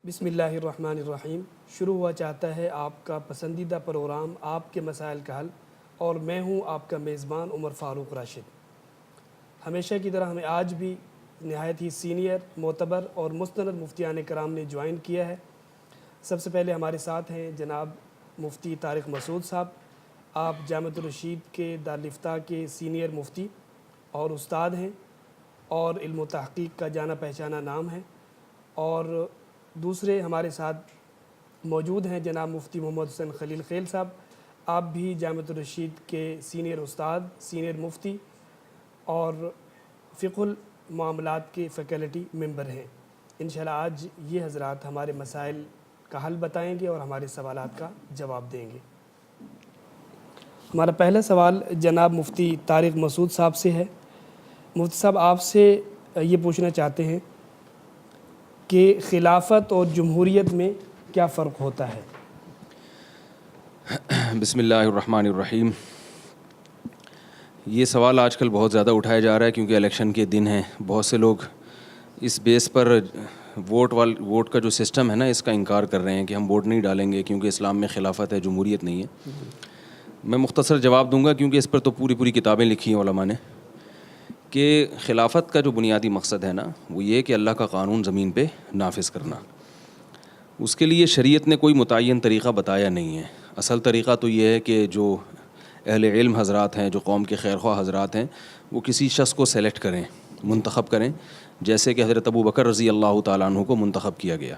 بسم اللہ الرحمن الرحیم۔ شروع ہوا چاہتا ہے آپ کا پسندیدہ پروگرام آپ کے مسائل کا حل، اور میں ہوں آپ کا میزبان عمر فاروق راشد۔ ہمیشہ کی طرح ہمیں آج بھی نہایت ہی سینئر، معتبر اور مستند مفتیان کرام نے جوائن کیا ہے۔ سب سے پہلے ہمارے ساتھ ہیں جناب مفتی طارق مسعود صاحب۔ آپ جامعۃ الرشید کے دارالفتاء کے سینئر مفتی اور استاد ہیں، اور علم و تحقیق کا جانا پہچانا نام ہے۔ اور دوسرے ہمارے ساتھ موجود ہیں جناب مفتی محمد حسین خلیل خیل صاحب۔ آپ بھی جامعۃ الرشید کے سینئر استاد، سینئر مفتی اور فقہ المعاملات کے فیکلٹی ممبر ہیں۔ انشاءاللہ آج یہ حضرات ہمارے مسائل کا حل بتائیں گے اور ہمارے سوالات کا جواب دیں گے۔ ہمارا پہلا سوال جناب مفتی طارق مسعود صاحب سے ہے۔ مفتی صاحب، آپ سے یہ پوچھنا چاہتے ہیں کہ خلافت اور جمہوریت میں کیا فرق ہوتا ہے؟ بسم اللہ الرحمن الرحیم۔ یہ سوال آج کل بہت زیادہ اٹھایا جا رہا ہے کیونکہ الیکشن کے دن ہیں۔ بہت سے لوگ اس بیس پر ووٹ کا جو سسٹم ہے نا، اس کا انکار کر رہے ہیں کہ ہم ووٹ نہیں ڈالیں گے کیونکہ اسلام میں خلافت ہے، جمہوریت نہیں ہے۔ میں مختصر جواب دوں گا کیونکہ اس پر تو پوری کتابیں لکھی ہیں علماء نے، کہ خلافت کا جو بنیادی مقصد ہے نا، وہ یہ کہ اللہ کا قانون زمین پہ نافذ کرنا۔ اس کے لیے شریعت نے کوئی متعین طریقہ بتایا نہیں ہے۔ اصل طریقہ تو یہ ہے کہ جو اہل علم حضرات ہیں، جو قوم کے خیرخواہ حضرات ہیں، وہ کسی شخص کو سلیکٹ کریں، منتخب کریں، جیسے کہ حضرت ابو بکر رضی اللہ تعالیٰ عنہ کو منتخب کیا گیا،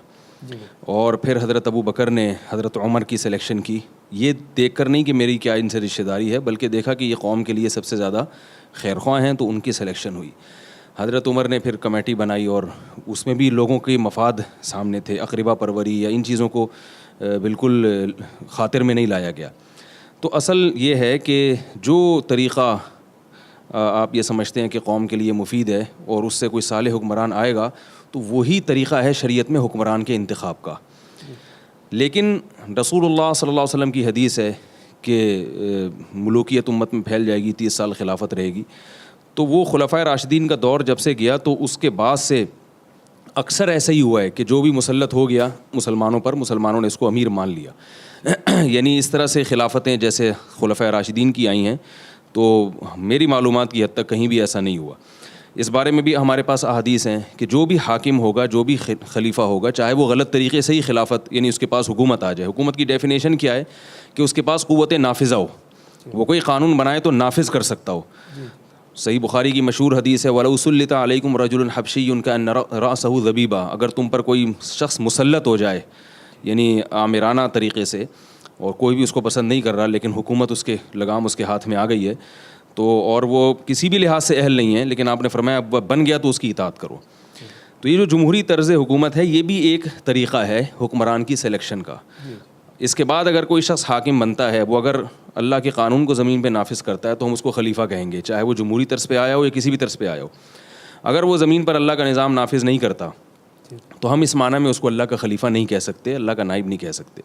اور پھر حضرت ابو بکر نے حضرت عمر کی سلیکشن کی، یہ دیکھ کر نہیں کہ میری کیا ان سے رشتہ داری ہے، بلکہ دیکھا کہ یہ قوم کے لیے سب سے زیادہ خیرخواہ ہیں، تو ان کی سلیکشن ہوئی۔ حضرت عمر نے پھر کمیٹی بنائی اور اس میں بھی لوگوں کے مفاد سامنے تھے، اقربا پروری یا ان چیزوں کو بالکل خاطر میں نہیں لایا گیا۔ تو اصل یہ ہے کہ جو طریقہ آپ یہ سمجھتے ہیں کہ قوم کے لیے مفید ہے اور اس سے کوئی صالح حکمران آئے گا، تو وہی طریقہ ہے شریعت میں حکمران کے انتخاب کا۔ لیکن رسول اللہ صلی اللہ علیہ وسلم کی حدیث ہے کہ ملوکیت امت میں پھیل جائے گی، 30 سال خلافت رہے گی۔ تو وہ خلفائے راشدین کا دور جب سے گیا تو اس کے بعد سے اکثر ایسا ہی ہوا ہے کہ جو بھی مسلط ہو گیا مسلمانوں پر، مسلمانوں نے اس کو امیر مان لیا۔ یعنی اس طرح سے خلافتیں جیسے خلفائے راشدین کی آئی ہیں، تو میری معلومات کی حد تک کہیں بھی ایسا نہیں ہوا۔ اس بارے میں بھی ہمارے پاس احادیث ہیں کہ جو بھی حاکم ہوگا، جو بھی خلیفہ ہوگا، چاہے وہ غلط طریقے سے ہی خلافت، یعنی اس کے پاس حکومت آ جائے۔ حکومت کی ڈیفینیشن کیا ہے؟ کہ اس کے پاس قوت نافذہ ہو، وہ کوئی قانون بنائے تو نافذ کر سکتا ہو۔ صحیح بخاری کی مشہور حدیث ہے، وَلَوْ سُلِّطَ عَلَيْكُمْ رَجُلٌ حَبْشِيٌّ كَأَنَّ رَأْسَهُ ذَبِيبًا، اگر تم پر کوئی شخص مسلط ہو جائے، یعنی آمرانہ طریقے سے، اور کوئی بھی اس کو پسند نہیں کر رہا، لیکن حکومت اس کے لگام اس کے ہاتھ میں آ گئی ہے، تو اور وہ کسی بھی لحاظ سے اہل نہیں ہے، لیکن آپ نے فرمایا بن گیا تو اس کی اطاعت کرو۔ تو یہ جو جمہوری طرز حکومت ہے، یہ بھی ایک طریقہ ہے حکمران کی سلیکشن کا۔ اس کے بعد اگر کوئی شخص حاکم بنتا ہے، وہ اگر اللہ کے قانون کو زمین پہ نافذ کرتا ہے تو ہم اس کو خلیفہ کہیں گے، چاہے وہ جمہوری طرز پہ آیا ہو یا کسی بھی طرز پہ آیا ہو۔ اگر وہ زمین پر اللہ کا نظام نافذ نہیں کرتا تو ہم اس معنی میں اس کو اللہ کا خلیفہ نہیں کہہ سکتے، اللہ کا نائب نہیں کہہ سکتے۔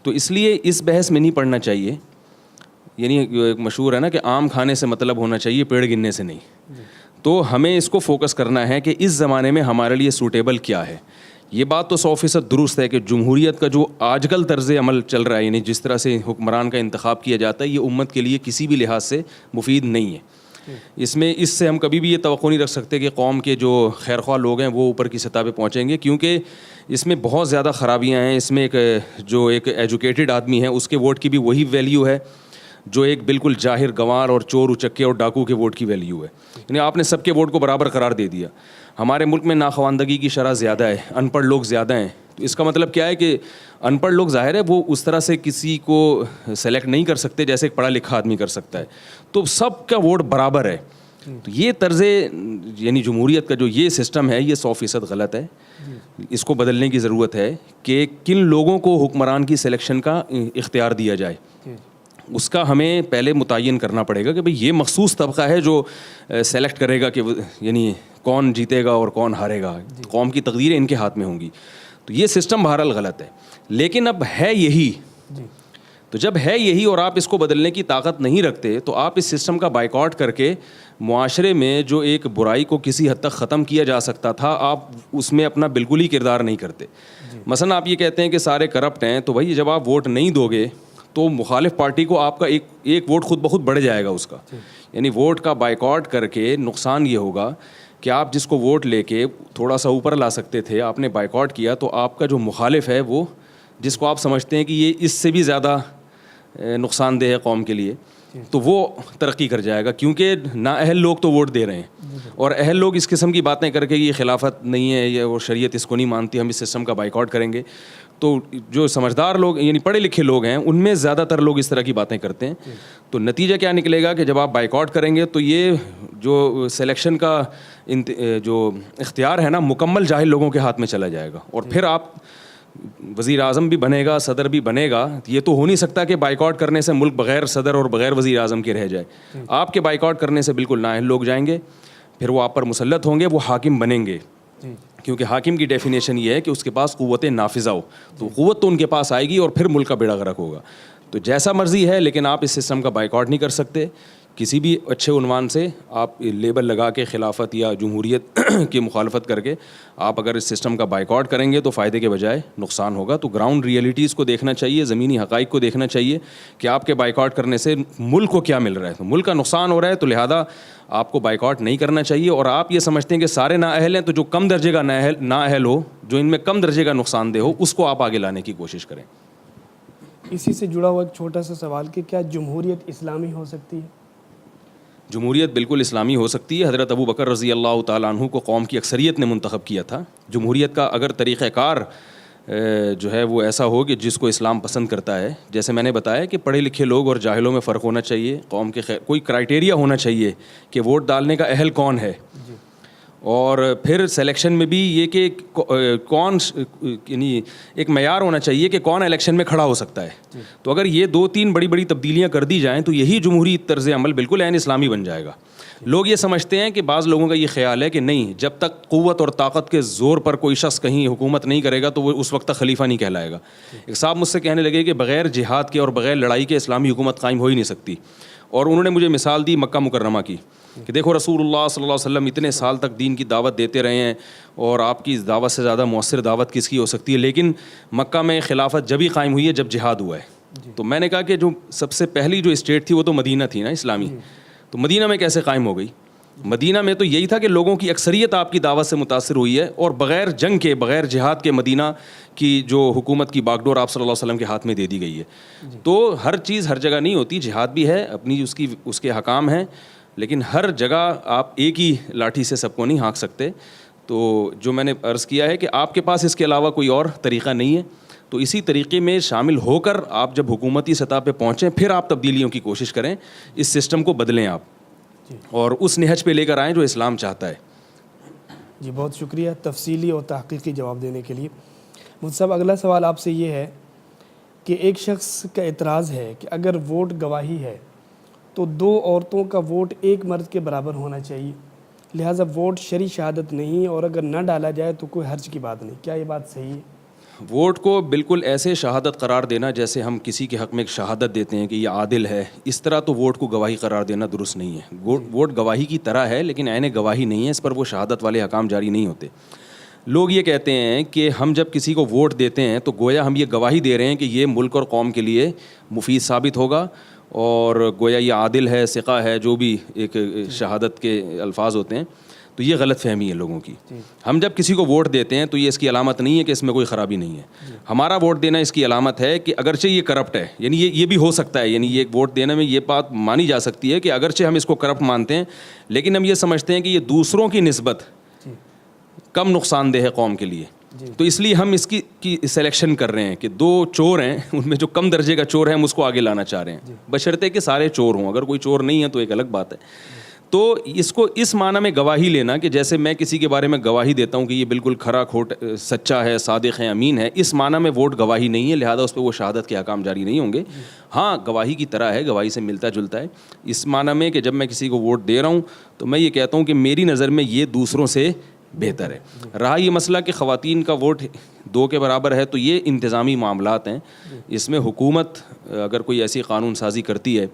تو اس لیے اس بحث میں نہیں پڑھنا چاہیے، یعنی ایک مشہور ہے نا کہ آم کھانے سے مطلب ہونا چاہیے، پیڑ گننے سے نہیں۔ تو ہمیں اس کو فوکس کرنا ہے کہ اس زمانے میں ہمارے لیے سوٹیبل کیا ہے۔ یہ بات تو 100% درست ہے کہ جمہوریت کا جو آج کل طرز عمل چل رہا ہے، یعنی جس طرح سے حکمران کا انتخاب کیا جاتا ہے، یہ امت کے لیے کسی بھی لحاظ سے مفید نہیں ہے۔ اس سے ہم کبھی بھی یہ توقع نہیں رکھ سکتے کہ قوم کے جو خیرخواہ لوگ ہیں وہ اوپر کی سطح پہ پہنچیں گے، کیونکہ اس میں بہت زیادہ خرابیاں ہیں۔ اس میں جو ایک ایجوکیٹڈ آدمی ہے، اس کے ووٹ کی بھی وہی ویلیو ہے جو ایک بالکل جاہر گنوار اور چور اچکے اور ڈاکو کے ووٹ کی ویلیو ہے۔ یعنی آپ نے سب کے ووٹ کو برابر قرار دے دیا۔ ہمارے ملک میں ناخواندگی کی شرح زیادہ ہے، ان پڑھ لوگ زیادہ ہیں، تو اس کا مطلب کیا ہے کہ ان پڑھ لوگ ظاہر ہے وہ اس طرح سے کسی کو سلیکٹ نہیں کر سکتے جیسے ایک پڑھا لکھا آدمی کر سکتا ہے، تو سب کا ووٹ برابر ہے۔ تو یہ طرز یعنی جمہوریت کا جو یہ سسٹم ہے، یہ 100% غلط ہے۔ اس کو بدلنے کی ضرورت ہے کہ کن لوگوں کو حکمران کی سلیکشن کا اختیار دیا جائے، اس کا ہمیں پہلے متعین کرنا پڑے گا کہ بھئی یہ مخصوص طبقہ ہے جو سلیکٹ کرے گا کہ یعنی کون جیتے گا اور کون ہارے گا، قوم کی تقدیریں ان کے ہاتھ میں ہوں گی۔ تو یہ سسٹم بہرحال غلط ہے، لیکن اب ہے یہی تو جب ہے یہی اور آپ اس کو بدلنے کی طاقت نہیں رکھتے تو آپ اس سسٹم کا بائیکاٹ کر کے معاشرے میں جو ایک برائی کو کسی حد تک ختم کیا جا سکتا تھا آپ اس میں اپنا بالکل ہی کردار نہیں کرتے. مثلا آپ یہ کہتے ہیں کہ سارے کرپٹ ہیں, تو بھائی جب آپ ووٹ نہیں دو گے تو مخالف پارٹی کو آپ کا ایک ووٹ خود بخود بڑھ جائے گا اس کا. یعنی ووٹ کا بائیکاٹ کر کے نقصان یہ ہوگا کہ آپ جس کو ووٹ لے کے تھوڑا سا اوپر لا سکتے تھے آپ نے بائیکاٹ کیا, تو آپ کا جو مخالف ہے وہ جس کو آپ سمجھتے ہیں کہ یہ اس سے بھی زیادہ نقصان دہ ہے قوم کے لیے, تو وہ ترقی کر جائے گا, کیونکہ نااہل لوگ تو ووٹ دے رہے ہیں اور اہل لوگ اس قسم کی باتیں کر کے یہ خلافت نہیں ہے یہ اور شریعت اس کو نہیں مانتی, ہم اس سسٹم کا بائیکاٹ کریں گے. تو جو سمجھدار لوگ یعنی پڑھے لکھے لوگ ہیں ان میں زیادہ تر لوگ اس طرح کی باتیں کرتے ہیں. تو نتیجہ کیا نکلے گا کہ جب آپ بائیکاٹ کریں گے تو یہ جو سلیکشن کا جو اختیار ہے نا مکمل جاہل لوگوں کے ہاتھ میں چلا جائے گا, اور پھر آپ وزیر اعظم بھی بنے گا صدر بھی بنے گا. یہ تو ہو نہیں سکتا کہ بائیکاٹ کرنے سے ملک بغیر صدر اور بغیر وزیر اعظم کے رہ جائے. آپ کے بائیکاٹ کرنے سے بالکل نااہل لوگ جائیں گے, پھر وہ آپ پر مسلط ہوں گے, وہ حاکم بنیں گے. کیونکہ حاکم کی ڈیفینیشن یہ ہے کہ اس کے پاس قوت نافذہ ہو, تو قوت تو ان کے پاس آئے گی اور پھر ملک کا بیڑا غرق ہوگا. تو جیسا مرضی ہے, لیکن آپ اس سسٹم کا بائیکاٹ نہیں کر سکتے. کسی بھی اچھے عنوان سے آپ لیبل لگا کے خلافت یا جمہوریت کی مخالفت کر کے آپ اگر اس سسٹم کا بائیکاٹ کریں گے تو فائدے کے بجائے نقصان ہوگا. تو گراؤنڈ ریئلٹیز کو دیکھنا چاہیے, زمینی حقائق کو دیکھنا چاہیے کہ آپ کے بائیکاٹ کرنے سے ملک کو کیا مل رہا ہے. تو ملک کا نقصان ہو رہا ہے, تو لہٰذا آپ کو بائیکاٹ نہیں کرنا چاہیے. اور آپ یہ سمجھتے ہیں کہ سارے نااہل ہیں, تو جو کم درجے کا نااہل ہو, جو ان میں کم درجے کا نقصان دہ ہو, اس کو آپ آگے لانے کی کوشش کریں. اسی سے جڑا ہوا ایک چھوٹا سا سوال کہ کیا جمہوریت اسلامی ہو سکتی ہے؟ جمہوریت بالکل اسلامی ہو سکتی ہے. حضرت ابو بکر رضی اللہ تعالیٰ عنہ کو قوم کی اکثریت نے منتخب کیا تھا. جمہوریت کا اگر طریقہ کار جو ہے وہ ایسا ہو کہ جس کو اسلام پسند کرتا ہے, جیسے میں نے بتایا کہ پڑھے لکھے لوگ اور جاہلوں میں فرق ہونا چاہیے, قوم کے کوئی کرائٹیریا ہونا چاہیے کہ ووٹ ڈالنے کا اہل کون ہے, اور پھر سلیکشن میں بھی یہ کہ کون یعنی ایک معیار ہونا چاہیے کہ کون الیکشن میں کھڑا ہو سکتا ہے. تو اگر یہ 2-3 بڑی تبدیلیاں کر دی جائیں تو یہی جمہوری طرز عمل بالکل عین اسلامی بن جائے گا. لوگ یہ سمجھتے ہیں کہ بعض لوگوں کا یہ خیال ہے کہ نہیں, جب تک قوت اور طاقت کے زور پر کوئی شخص کہیں حکومت نہیں کرے گا تو وہ اس وقت تک خلیفہ نہیں کہلائے گا. ایک صاحب مجھ سے کہنے لگے کہ بغیر جہاد کے اور بغیر لڑائی کے اسلامی حکومت قائم ہو ہی نہیں سکتی. اور انہوں نے مجھے مثال دی مکہ مکرمہ کی کہ دیکھو رسول اللہ صلی اللہ علیہ وسلم اتنے سال تک دین کی دعوت دیتے رہے ہیں, اور آپ کی دعوت سے زیادہ مؤثر دعوت کس کی ہو سکتی ہے, لیکن مکہ میں خلافت جب ہی قائم ہوئی ہے جب جہاد ہوا ہے. تو میں نے کہا کہ جو سب سے پہلی جو اسٹیٹ تھی وہ تو مدینہ تھی نا اسلامی, تو مدینہ میں کیسے قائم ہو گئی؟ مدینہ میں تو یہی تھا کہ لوگوں کی اکثریت آپ کی دعوت سے متاثر ہوئی ہے, اور بغیر جنگ کے بغیر جہاد کے مدینہ کی جو حکومت کی باغڈور آپ صلی اللہ علیہ وسلم کے ہاتھ میں دے دی گئی ہے. تو ہر چیز ہر جگہ نہیں ہوتی, جہاد بھی ہے اپنی اس کے حکام ہیں, لیکن ہر جگہ آپ ایک ہی لاٹھی سے سب کو نہیں ہانک سکتے. تو جو میں نے عرض کیا ہے کہ آپ کے پاس اس کے علاوہ کوئی اور طریقہ نہیں ہے, تو اسی طریقے میں شامل ہو کر آپ جب حکومتی سطح پہ پہنچیں پھر آپ تبدیلیوں کی کوشش کریں, اس سسٹم کو بدلیں آپ, اور اس نہج پہ لے کر آئیں جو اسلام چاہتا ہے. جی بہت شکریہ تفصیلی اور تحقیقی جواب دینے کے لیے. مجھ صاحب اگلا سوال آپ سے یہ ہے کہ ایک شخص کا اعتراض ہے کہ اگر ووٹ گواہی ہے تو 2 عورتوں کا ووٹ ایک مرد کے برابر ہونا چاہیے, لہٰذا ووٹ شرعی شہادت نہیں, اور اگر نہ ڈالا جائے تو کوئی حرج کی بات نہیں. کیا یہ بات صحیح ہے؟ ووٹ کو بالکل ایسے شہادت قرار دینا جیسے ہم کسی کے حق میں ایک شہادت دیتے ہیں کہ یہ عادل ہے, اس طرح تو ووٹ کو گواہی قرار دینا درست نہیں ہے. ووٹ گواہی کی طرح ہے لیکن عین گواہی نہیں ہے, اس پر وہ شہادت والے احکام جاری نہیں ہوتے. لوگ یہ کہتے ہیں کہ ہم جب کسی کو ووٹ دیتے ہیں تو گویا ہم یہ گواہی دے رہے ہیں کہ یہ ملک اور قوم کے لیے مفید ثابت ہوگا, اور گویا یہ عادل ہے, ثقہ ہے, جو بھی ایک شہادت کے الفاظ ہوتے ہیں. تو یہ غلط فہمی ہے لوگوں کی. ہم جب کسی کو ووٹ دیتے ہیں تو یہ اس کی علامت نہیں ہے کہ اس میں کوئی خرابی نہیں ہے. ہمارا ووٹ دینا اس کی علامت ہے کہ اگرچہ یہ کرپٹ ہے, یعنی یہ بھی ہو سکتا ہے, یعنی یہ ووٹ دینے میں یہ بات مانی جا سکتی ہے کہ اگرچہ ہم اس کو کرپٹ مانتے ہیں لیکن ہم یہ سمجھتے ہیں کہ یہ دوسروں کی نسبت کم نقصان دہ ہے قوم کے لیے. تو اس لیے ہم اس کی سلیکشن کر رہے ہیں کہ 2 چور ہیں, ان میں جو کم درجے کا چور ہے ہم اس کو آگے لانا چاہ رہے ہیں, بشرطے کہ سارے چور ہوں. اگر کوئی چور نہیں ہے تو ایک الگ بات ہے. تو اس کو اس معنی میں گواہی لینا کہ جیسے میں کسی کے بارے میں گواہی دیتا ہوں کہ یہ بالکل کھرا کھوٹ سچا ہے, صادق ہے, امین ہے, اس معنی میں ووٹ گواہی نہیں ہے, لہذا اس پہ وہ شہادت کے احکام جاری نہیں ہوں گے. ہاں گواہی کی طرح ہے, گواہی سے ملتا جلتا ہے اس معنی میں کہ جب میں کسی کو ووٹ دے رہا ہوں تو میں یہ کہتا ہوں کہ میری نظر میں یہ دوسروں سے بہتر ہے. رہا یہ مسئلہ کہ خواتین کا ووٹ 2 کے برابر ہے، تو یہ انتظامی معاملات ہیں. اس میں حکومت اگر کوئی ایسی قانون سازی کرتی ہے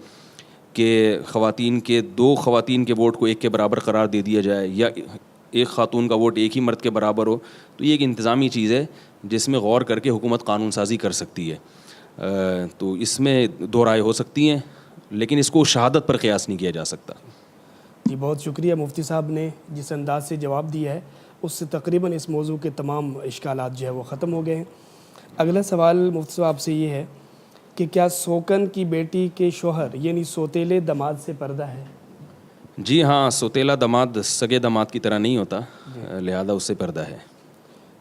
کہ خواتین کے 2 خواتین کے ووٹ کو 1 کے برابر قرار دے دیا جائے، یا ایک خاتون کا ووٹ 1 ہی مرد کے برابر ہو، تو یہ ایک انتظامی چیز ہے جس میں غور کر کے حکومت قانون سازی کر سکتی ہے. تو اس میں 2 رائے ہو سکتی ہیں، لیکن اس کو شہادت پر قیاس نہیں کیا جا سکتا. جی بہت شکریہ مفتی صاحب نے جس انداز سے جواب دیا ہے اس سے تقریباً اس موضوع کے تمام اشکالات جو ہے وہ ختم ہو گئے ہیں. اگلا سوال مفتی صاحب سے یہ ہے کہ کیا سوکن کی بیٹی کے شوہر یعنی سوتیلے داماد سے پردہ ہے؟ جی ہاں، سوتیلا داماد سگے داماد کی طرح نہیں ہوتا، لہذا اس سے پردہ ہے.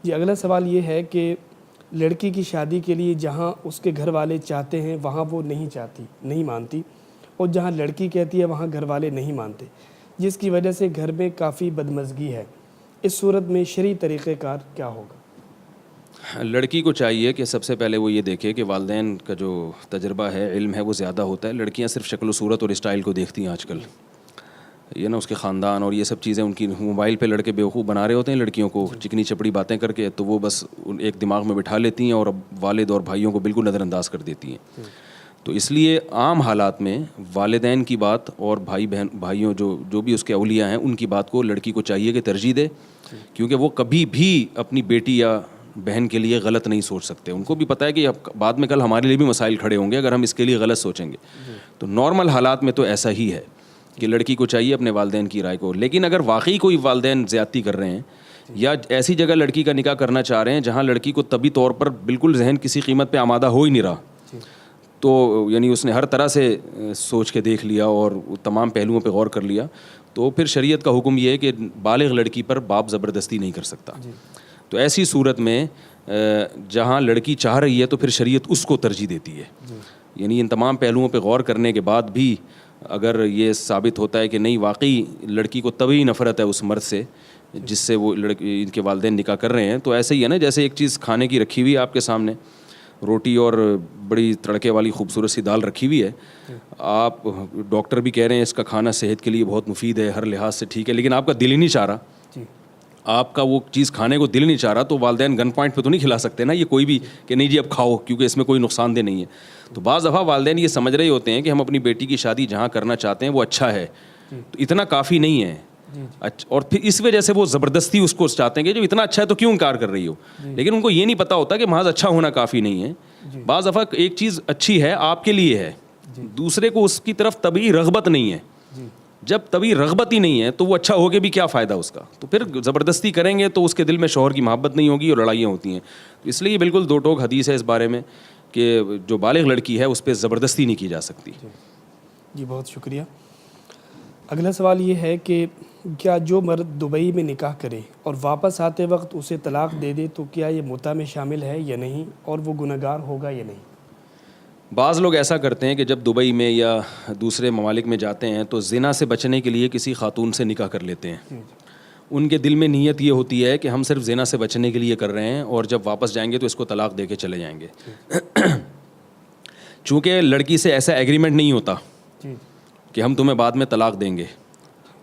جی اگلا سوال یہ ہے کہ لڑکی کی شادی کے لیے جہاں اس کے گھر والے چاہتے ہیں وہاں وہ نہیں مانتی، اور جہاں لڑکی کہتی ہے وہاں گھر والے نہیں مانتے، جس کی وجہ سے گھر میں کافی بدمزگی ہے. اس صورت میں شرعی طریقہ کار کیا ہوگا؟ لڑکی کو چاہیے کہ سب سے پہلے وہ یہ دیکھے کہ والدین کا جو تجربہ ہے، علم ہے، وہ زیادہ ہوتا ہے. لڑکیاں صرف شکل و صورت اور اسٹائل کو دیکھتی ہیں آج کل، یہ نا اس کے خاندان اور یہ سب چیزیں ان کی موبائل پہ لڑکے بیوقوف بنا رہے ہوتے ہیں لڑکیوں کو چکنی چپڑی باتیں کر کے، تو وہ بس ایک دماغ میں بٹھا لیتی ہیں اور اب والد اور بھائیوں کو بالکل نظر انداز کر دیتی ہیں. تو اس لیے عام حالات میں والدین کی بات اور بھائیوں جو بھی اس کے اولیاء ہیں ان کی بات کو لڑکی کو چاہیے کہ ترجیح دے، کیونکہ وہ کبھی بھی اپنی بیٹی یا بہن کے لیے غلط نہیں سوچ سکتے. ان کو بھی پتہ ہے کہ بعد میں کل ہمارے لیے بھی مسائل کھڑے ہوں گے اگر ہم اس کے لیے غلط سوچیں گے. تو نارمل حالات میں تو ایسا ہی ہے کہ لڑکی کو چاہیے اپنے والدین کی رائے کو. لیکن اگر واقعی کوئی والدین زیادتی کر رہے ہیں یا ایسی جگہ لڑکی کا نکاح کرنا چاہ رہے ہیں جہاں لڑکی کو طبی طور پر بالکل ذہن کسی قیمت پہ آمادہ ہو ہی نہیں رہا، تو یعنی اس نے ہر طرح سے سوچ کے دیکھ لیا اور تمام پہلوؤں پہ غور کر لیا، تو پھر شریعت کا حکم یہ ہے کہ بالغ لڑکی پر باپ زبردستی نہیں کر سکتا. تو ایسی صورت میں جہاں لڑکی چاہ رہی ہے تو پھر شریعت اس کو ترجیح دیتی ہے. یعنی ان تمام پہلوؤں پہ غور کرنے کے بعد بھی اگر یہ ثابت ہوتا ہے کہ نہیں واقعی لڑکی کو طبعی نفرت ہے اس مرد سے جس سے وہ ان کے والدین نکاح کر رہے ہیں، تو ایسے ہی ہے نا جیسے ایک چیز کھانے کی رکھی ہوئی ہے آپ کے سامنے، روٹی اور بڑی تڑکے والی خوبصورت سی دال رکھی ہوئی ہے، آپ ڈاکٹر بھی کہہ رہے ہیں اس کا کھانا صحت کے لیے بہت مفید ہے، ہر لحاظ سے ٹھیک ہے، لیکن آپ کا دل ہی نہیں چاہ رہا، آپ کا وہ چیز کھانے کو دل نہیں چاہ رہا، تو والدین گن پوائنٹ پہ تو نہیں کھلا سکتے نا یہ کوئی بھی کہ نہیں جی اب کھاؤ کیونکہ اس میں کوئی نقصان دہ نہیں ہے. تو بعض دفعہ والدین یہ سمجھ رہے ہوتے ہیں کہ ہم اپنی بیٹی کی شادی جہاں کرنا چاہتے ہیں وہ اچھا ہے، تو اتنا کافی نہیں ہے، اور پھر اس وجہ سے وہ زبردستی اس کو چاہتے ہیں کہ جو اتنا اچھا ہے تو کیوں انکار کر رہی ہو. لیکن ان کو یہ نہیں پتہ ہوتا کہ محض اچھا ہونا کافی نہیں ہے. بعض دفعہ ایک چیز اچھی ہے آپ کے لیے ہے، دوسرے کو اس کی طرف طبعی رغبت نہیں ہے. جب طبعی رغبت ہی نہیں ہے تو وہ اچھا ہو کے بھی کیا فائدہ اس کا، تو پھر زبردستی کریں گے تو اس کے دل میں شوہر کی محبت نہیں ہوگی اور لڑائیاں ہوتی ہیں. اس لیے بالکل 2 ٹوک حدیث ہے اس بارے میں کہ جو بالغ لڑکی ہے اس پہ زبردستی نہیں کی جا سکتی. جی بہت شکریہ. اگلا سوال یہ ہے کہ کیا جو مرد دبئی میں نکاح کرے اور واپس آتے وقت اسے طلاق دے دے تو کیا یہ متع میں شامل ہے یا نہیں، اور وہ گنہگار ہوگا یا نہیں؟ بعض لوگ ایسا کرتے ہیں کہ جب دبئی میں یا دوسرے ممالک میں جاتے ہیں تو زنا سے بچنے کے لیے کسی خاتون سے نکاح کر لیتے ہیں. ان کے دل میں نیت یہ ہوتی ہے کہ ہم صرف زنا سے بچنے کے لیے کر رہے ہیں اور جب واپس جائیں گے تو اس کو طلاق دے کے چلے جائیں گے. چونکہ لڑکی سے ایسا ایگریمنٹ نہیں ہوتا کہ ہم تمہیں بعد میں طلاق دیں گے،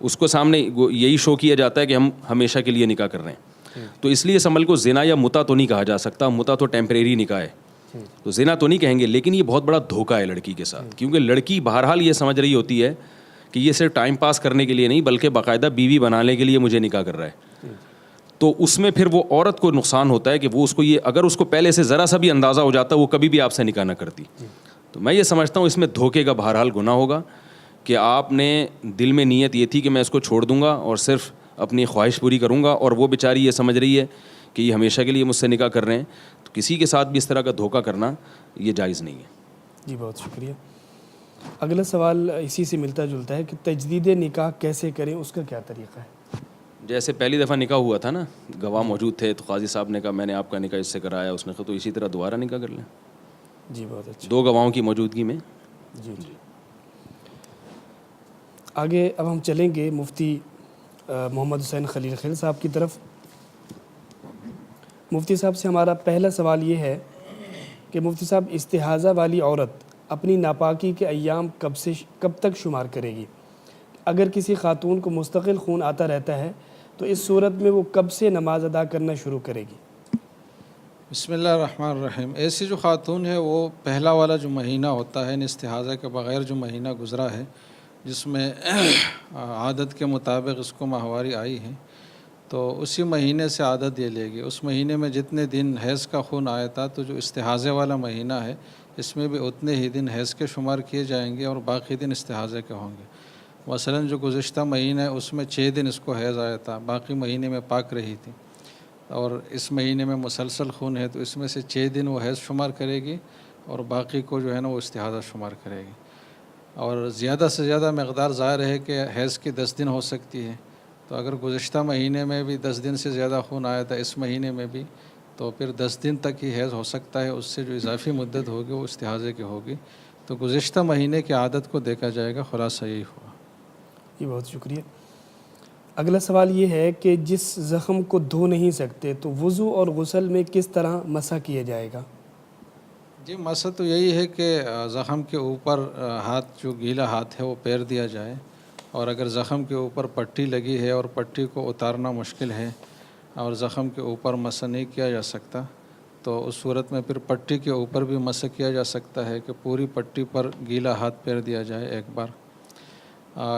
اس کو سامنے یہی شو کیا جاتا ہے کہ ہم ہمیشہ کے لیے نکاح کر رہے ہیں. تو اس لیے اس عمل کو زنا یا متع تو نہیں کہا جا سکتا، متع تو ٹیمپریری نکاح ہے، تو زنا تو نہیں کہیں گے. لیکن یہ بہت بڑا دھوکہ ہے لڑکی کے ساتھ، کیونکہ لڑکی بہرحال یہ سمجھ رہی ہوتی ہے کہ یہ صرف ٹائم پاس کرنے کے لیے نہیں بلکہ باقاعدہ بیوی بنانے کے لیے مجھے نکاح کر رہا ہے. تو اس میں پھر وہ عورت کو نقصان ہوتا ہے کہ وہ اس کو یہ اگر اس کو پہلے سے ذرا سا بھی اندازہ ہو جاتا وہ کبھی بھی آپ سے نکاح نہ کرتی. تو میں یہ سمجھتا ہوں اس میں دھوکے کا بہرحال گناہ ہوگا کہ آپ نے دل میں نیت یہ تھی کہ میں اس کو چھوڑ دوں گا اور صرف اپنی خواہش پوری کروں گا، اور وہ بیچاری یہ سمجھ رہی ہے کہ یہ ہمیشہ کے لیے مجھ سے نکاح کر رہے ہیں. تو کسی کے ساتھ بھی اس طرح کا دھوکہ کرنا یہ جائز نہیں ہے. جی بہت شکریہ. اگلا سوال اسی سے ملتا جلتا ہے کہ تجدید نکاح کیسے کریں، اس کا کیا طریقہ ہے؟ جیسے پہلی دفعہ نکاح ہوا تھا نا، گواہ موجود تھے تو قاضی صاحب نے کہا میں نے آپ کا نکاح اس سے کرایا، اس نے کہا تو اسی طرح دوبارہ نکاح کر لیں. جی بہت اچھا. 2 گواہوں کی موجودگی میں. جی. آگے اب ہم چلیں گے مفتی محمد حسین خلیل خیل صاحب کی طرف. مفتی صاحب سے ہمارا پہلا سوال یہ ہے کہ مفتی صاحب استحاضہ والی عورت اپنی ناپاکی کے ایام کب تک شمار کرے گی؟ اگر کسی خاتون کو مستقل خون آتا رہتا ہے تو اس صورت میں وہ کب سے نماز ادا کرنا شروع کرے گی؟ بسم اللہ الرحمن الرحیم. ایسی جو خاتون ہے وہ پہلا والا جو مہینہ ہوتا ہے استحاضہ کے بغیر جو مہینہ گزرا ہے جس میں عادت کے مطابق اس کو ماہواری آئی ہے تو اسی مہینے سے عادت یہ لے گی. اس مہینے میں جتنے دن حیض کا خون آیا تھا تو جو استحاضے والا مہینہ ہے اس میں بھی اتنے ہی دن حیض کے شمار کیے جائیں گے اور باقی دن استحاضے کے ہوں گے. مثلا جو گزشتہ مہینہ ہے اس میں 6 دن اس کو حیض آیا تھا، باقی مہینے میں پاک رہی تھی، اور اس مہینے میں مسلسل خون ہے تو اس میں سے 6 دن وہ حیض شمار کرے گی اور باقی کو جو ہے نا وہ استحاضہ شمار کرے گی. اور زیادہ سے زیادہ مقدار ظاہر ہے کہ حیض کی 10 دن ہو سکتی ہے، تو اگر گزشتہ مہینے میں بھی 10 دن سے زیادہ خون آیا تھا اس مہینے میں بھی تو پھر 10 دن تک ہی حیض ہو سکتا ہے، اس سے جو اضافی مدت ہوگی وہ استحاضے کی ہوگی. تو گزشتہ مہینے کی عادت کو دیکھا جائے گا. خلاصہ یہی ہوا. جی بہت شکریہ. اگلا سوال یہ ہے کہ جس زخم کو دھو نہیں سکتے تو وضو اور غسل میں کس طرح مسح کیا جائے گا؟ جی مسح تو یہی ہے کہ زخم کے اوپر ہاتھ جو گیلا ہاتھ ہے وہ پیر دیا جائے، اور اگر زخم کے اوپر پٹی لگی ہے اور پٹی کو اتارنا مشکل ہے اور زخم کے اوپر مسح نہیں کیا جا سکتا تو اس صورت میں پھر پٹی کے اوپر بھی مسح کیا جا سکتا ہے کہ پوری پٹی پر گیلا ہاتھ پیر دیا جائے ایک بار.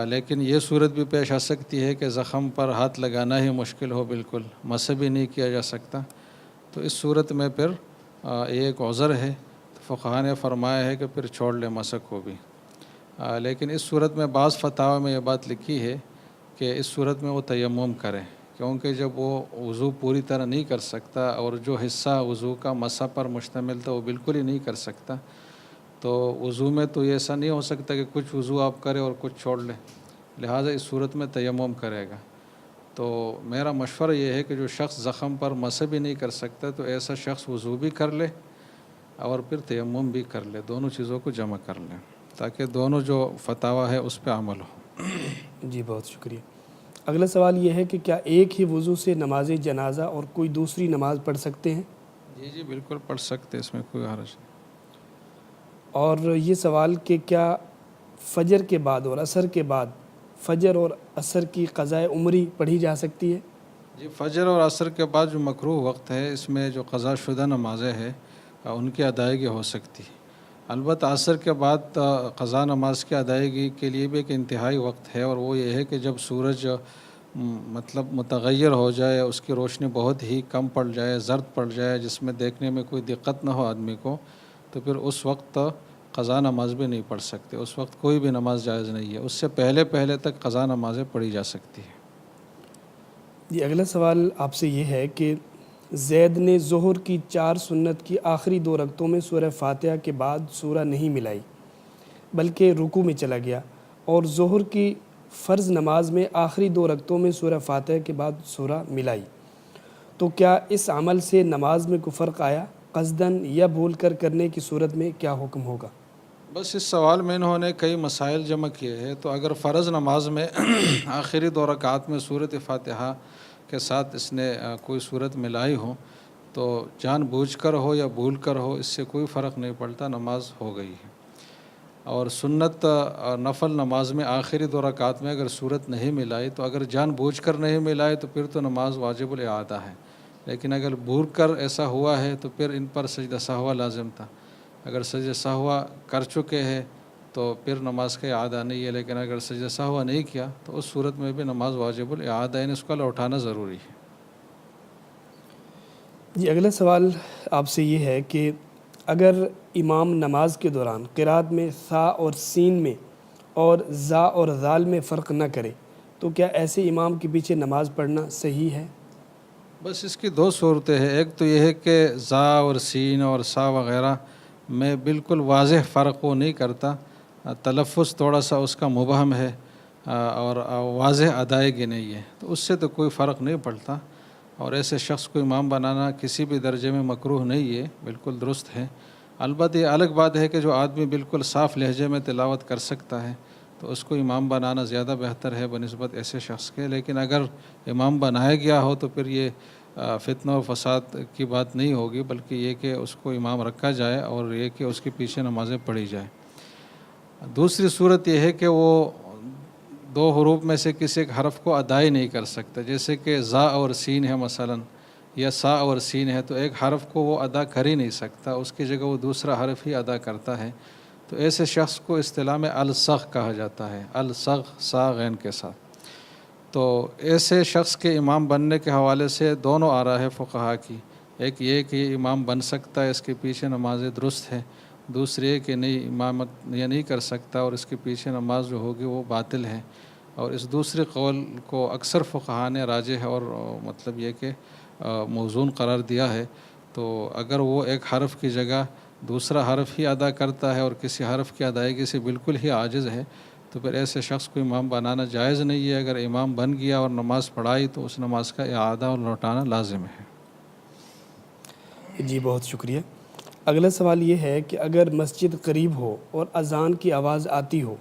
لیکن یہ صورت بھی پیش آ سکتی ہے کہ زخم پر ہاتھ لگانا ہی مشکل ہو، بالکل مسح بھی نہیں کیا جا سکتا، تو اس صورت میں پھر ایک عذر ہے. فقہاء نے فرمایا ہے کہ پھر چھوڑ لے مسح کو بھی. لیکن اس صورت میں بعض فتاوی میں یہ بات لکھی ہے کہ اس صورت میں وہ تیمم کرے، کیونکہ جب وہ وضو پوری طرح نہیں کر سکتا اور جو حصہ وضو کا مسح پر مشتمل تھا وہ بالکل ہی نہیں کر سکتا تو وضو میں تو یہ ایسا نہیں ہو سکتا کہ کچھ وضو آپ کرے اور کچھ چھوڑ لیں، لہٰذا اس صورت میں تیمم کرے گا. تو میرا مشورہ یہ ہے کہ جو شخص زخم پر مسح بھی نہیں کر سکتا تو ایسا شخص وضو بھی کر لے اور پھر تیمم بھی کر لے، دونوں چیزوں کو جمع کر لیں تاکہ دونوں جو فتاوی ہے اس پہ عمل ہو. جی بہت شکریہ. اگلا سوال یہ ہے کہ کیا ایک ہی وضو سے نماز جنازہ اور کوئی دوسری نماز پڑھ سکتے ہیں؟ جی بالکل پڑھ سکتے، اس میں کوئی حرج نہیں. اور یہ سوال کہ کیا فجر کے بعد اور عصر کے بعد فجر اور عصر کی قضاء عمری پڑھی جا سکتی ہے؟ جی فجر اور عصر کے بعد جو مکروہ وقت ہے اس میں جو قضا شدہ نمازیں ہیں ان کی ادائیگی ہو سکتی ہے. البتہ عصر کے بعد قضا نماز کی ادائیگی کے لیے بھی ایک انتہائی وقت ہے، اور وہ یہ ہے کہ جب سورج مطلب متغیر ہو جائے، اس کی روشنی بہت ہی کم پڑ جائے، زرد پڑ جائے، جس میں دیکھنے میں کوئی دقت نہ ہو آدمی کو، تو پھر اس وقت قضا نماز بھی نہیں پڑھ سکتے. اس وقت کوئی بھی نماز جائز نہیں ہے، اس سے پہلے پہلے تک قضا نمازیں پڑھی جا سکتی ہیں. جی اگلا سوال آپ سے یہ ہے کہ زید نے ظہر کی 4 سنت کی آخری 2 رکعتوں میں سورہ فاتحہ کے بعد سورہ نہیں ملائی بلکہ رکوع میں چلا گیا، اور ظہر کی فرض نماز میں آخری 2 رکعتوں میں سورہ فاتحہ کے بعد سورہ ملائی، تو کیا اس عمل سے نماز میں کوئی فرق آیا؟ قصداً یا بھول کر کرنے کی صورت میں کیا حکم ہوگا؟ بس اس سوال میں انہوں نے کئی مسائل جمع کیے ہیں. تو اگر فرض نماز میں آخری 2 رکعات میں سورۃ فاتحہ کے ساتھ اس نے کوئی صورت ملائی ہو تو جان بوجھ کر ہو یا بھول کر ہو اس سے کوئی فرق نہیں پڑتا، نماز ہو گئی ہے. اور سنت نفل نماز میں آخری 2 رکعات میں اگر صورت نہیں ملائی تو اگر جان بوجھ کر نہیں ملائی تو پھر تو نماز واجب الاعادہ ہے، لیکن اگر بھول کر ایسا ہوا ہے تو پھر ان پر سجدہ سہوہ لازم تھا. اگر سجدہ سہوہ کر چکے ہیں تو پھر نماز کا اعادہ نہیں ہے، لیکن اگر سجدہ سہوہ نہیں کیا تو اس صورت میں بھی نماز واجب الاعادہ ہے، اس کو لوٹانا ضروری ہے. جی اگلا سوال آپ سے یہ ہے کہ اگر امام نماز کے دوران قرات میں ثا اور سین میں اور زا اور ذال میں فرق نہ کرے تو کیا ایسے امام کے پیچھے نماز پڑھنا صحیح ہے؟ بس اس کی 2 صورتیں ہیں. ایک تو یہ ہے کہ زا اور سین اور سا وغیرہ میں بالکل واضح فرق وہ نہیں کرتا، تلفظ تھوڑا سا اس کا مبہم ہے اور واضح ادائیگی نہیں ہے، تو اس سے تو کوئی فرق نہیں پڑتا، اور ایسے شخص کو امام بنانا کسی بھی درجے میں مکروہ نہیں ہے، بالکل درست ہے. البتہ یہ الگ بات ہے کہ جو آدمی بالکل صاف لہجے میں تلاوت کر سکتا ہے تو اس کو امام بنانا زیادہ بہتر ہے بنسبت ایسے شخص کے. لیکن اگر امام بنایا گیا ہو تو پھر یہ فتنہ و فساد کی بات نہیں ہوگی، بلکہ یہ کہ اس کو امام رکھا جائے اور یہ کہ اس کے پیچھے نمازیں پڑھی جائیں. دوسری صورت یہ ہے کہ وہ دو حروف میں سے کسی ایک حرف کو ادا ہی نہیں کر سکتا، جیسے کہ زا اور سین ہے مثلا، یا سا اور سین ہے، تو ایک حرف کو وہ ادا کر ہی نہیں سکتا، اس کی جگہ وہ دوسرا حرف ہی ادا کرتا ہے، تو ایسے شخص کو اصطلاح میں الصغ کہا جاتا ہے، الصغ سا غین کے ساتھ۔ تو ایسے شخص کے امام بننے کے حوالے سے دونوں آراء ہے فقہا کی، ایک یہ کہ یہ امام بن سکتا ہے، اس کے پیچھے نماز درست ہے، دوسری یہ کہ نہیں، امامت یہ نہیں کر سکتا اور اس کے پیچھے نماز جو ہوگی وہ باطل ہے۔ اور اس دوسرے قول کو اکثر فقہا نے راجح اور مطلب یہ کہ موزون قرار دیا ہے۔ تو اگر وہ ایک حرف کی جگہ دوسرا حرف ہی ادا کرتا ہے اور کسی حرف کی ادائیگی سے بالکل ہی عاجز ہے، تو پھر ایسے شخص کو امام بنانا جائز نہیں ہے۔ اگر امام بن گیا اور نماز پڑھائی تو اس نماز کا اعادہ اور لوٹانا لازم ہے۔ جی بہت شکریہ۔ اگلا سوال یہ ہے کہ اگر مسجد قریب ہو اور اذان کی آواز آتی ہو